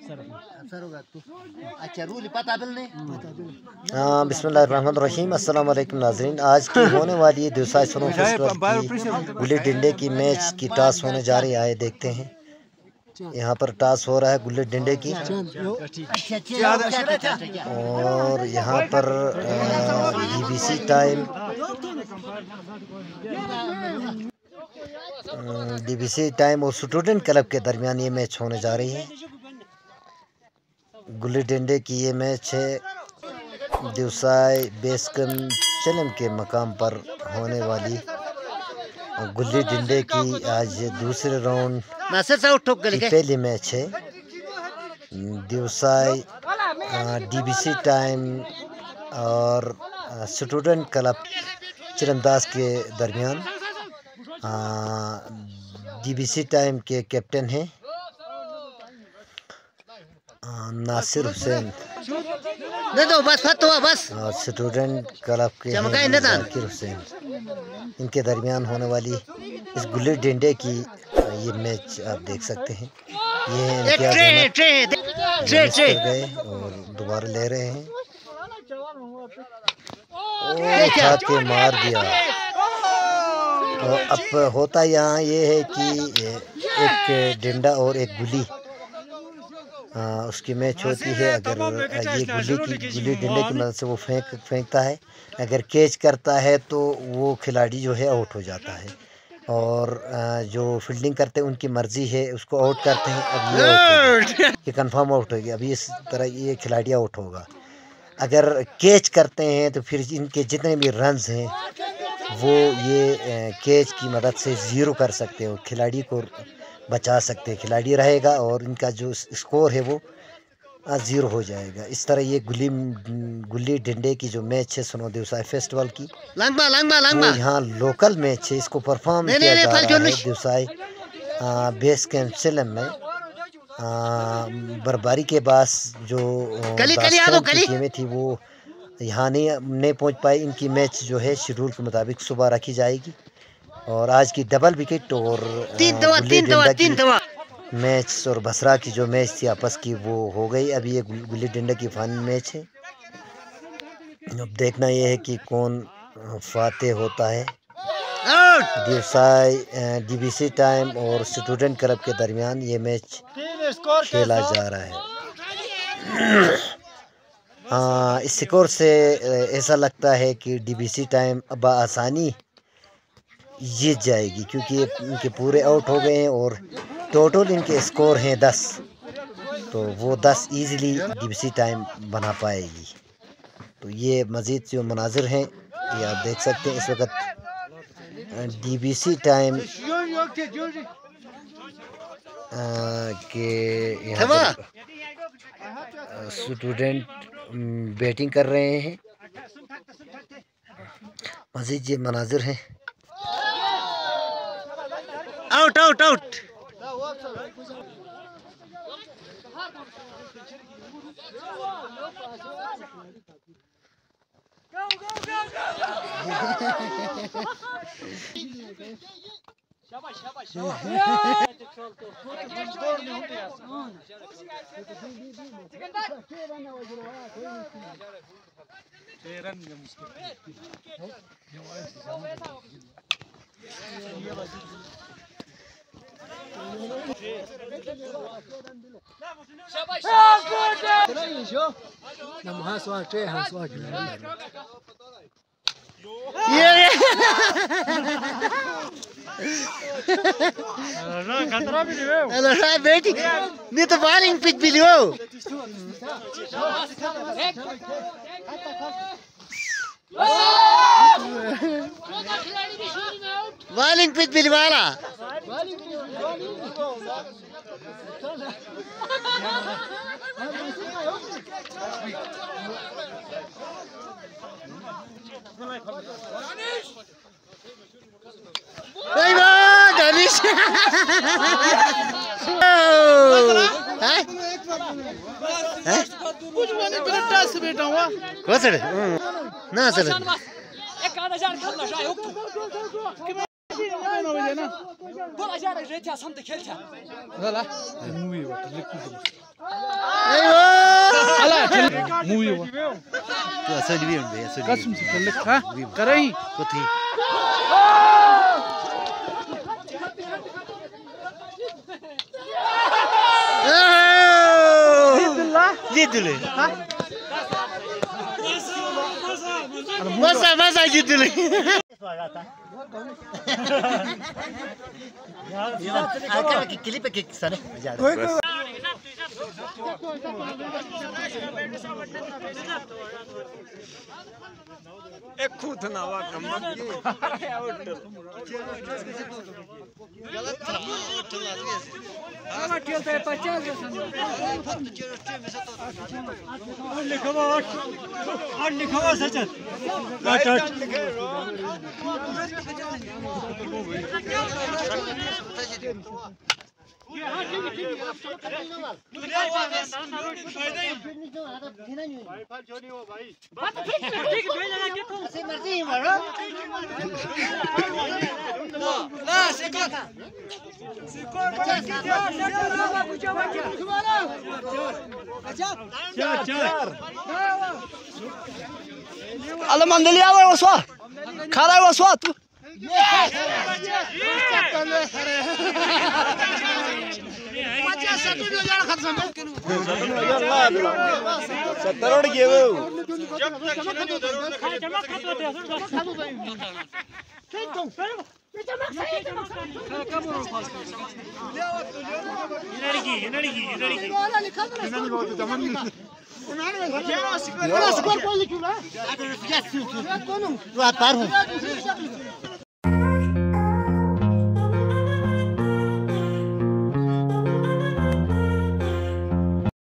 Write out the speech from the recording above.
हाँ, बिस्मिल्लाहिर्रहमानिर्रहीम। अस्सलाम वालेकुम नाज़रीन। आज की होने वाली दिवसाई स्नो फेस्टिवल की गुल्ली डंडे की मैच की टॉस होने जा रही है। देखते हैं यहाँ पर टॉस हो रहा है गुल्ली डंडे की, और यहाँ पर डीबीसी टाइम और स्टूडेंट क्लब के दरमियान ये मैच होने जा रही है। गुल्ली डंडे की ये मैच है दिवसाई बेस कैंप चिलम के मकाम पर होने वाली गुल्ली डंडे की आज दूसरे राउंड की पहली मैच है। दिवसाई डीबीसी टाइम और स्टूडेंट क्लब चिलमदास के दरमियान डीबीसी टाइम के कैप्टन हैं नासिर हुसैन, और स्टूडेंट क्लब के जाकिर हुसैन। इनके दरमियान होने वाली इस गुल्ली डंडे की ये मैच आप देख सकते हैं। ये गए और दोबारा ले रहे हैं, उठा के मार दिया। और अब होता यहाँ ये है कि एक डंडा और एक गुल्ली उसकी मैच होती है। अगर ये गुल्ली डंडे की मदद से वो फेंकता है, अगर कैच करता है तो वो खिलाड़ी जो है आउट हो जाता है, और जो फील्डिंग करते हैं उनकी मर्जी है, उसको आउट करते हैं। अब ये कंफर्म आउट हो गया। अभी इस तरह ये खिलाड़ी आउट होगा। अगर कैच करते हैं तो फिर इनके जितने भी रन्स हैं वो ये कैच की मदद से ज़ीरो कर सकते हो, खिलाड़ी को बचा सकते हैं। खिलाड़ी रहेगा और इनका जो स्कोर है वो ज़ीरो हो जाएगा। इस तरह ये गुल्ली डंडे की जो मैच है स्नो दिवसाई फेस्टिवल की, वो यहाँ लोकल मैच है। इसको परफॉर्म किया जा रहा है दिवसाई बेस कैंप चिलम में। बर्फबारी के बाद जो टीमें थी वो यहाँ नहीं पहुँच पाई। इनकी मैच जो है शेड्यूल के मुताबिक सुबह रखी जाएगी, और आज की डबल विकेट और गुल्ली डंडा की मैच और बसरा की जो मैच थी आपस की वो हो गई। अभी ये गुल्ली डंडा की फाइनल मैच है। अब देखना ये है कि कौन फातेह होता है। दिवसाई डीबीसी टाइम और स्टूडेंट क्लब के दरमियान ये मैच खेला जा रहा है। इस स्कोर से ऐसा लगता है कि डीबीसी टाइम अब आसानी जीत जाएगी, क्योंकि इनके पूरे आउट हो गए हैं और टोटल इनके स्कोर हैं 10, तो वो 10 इजीली डीबीसी टाइम बना पाएगी। तो ये मज़ीद जो मनाजिर हैं ये आप देख सकते हैं। इस वक्त डीबीसी टाइम के यहाँ स्टूडेंट बैटिंग कर रहे हैं। मज़ीद ये मनाजिर हैं। Out out out. बेटी मैं तो बॉलिंग पिच भी लियो बॉलिंग पिच भी वाला धनुष ना सर अला मूवी वो तो असली भी उनबे असली कसम से चल हां करई कोथी जितले मसा जितले आकर की क्लिप के सर एक खुद ना वा कमक गलत खेलते 50 लिखवा सचत Alla mandeli awa waswa. Khara waswa tu. Unaona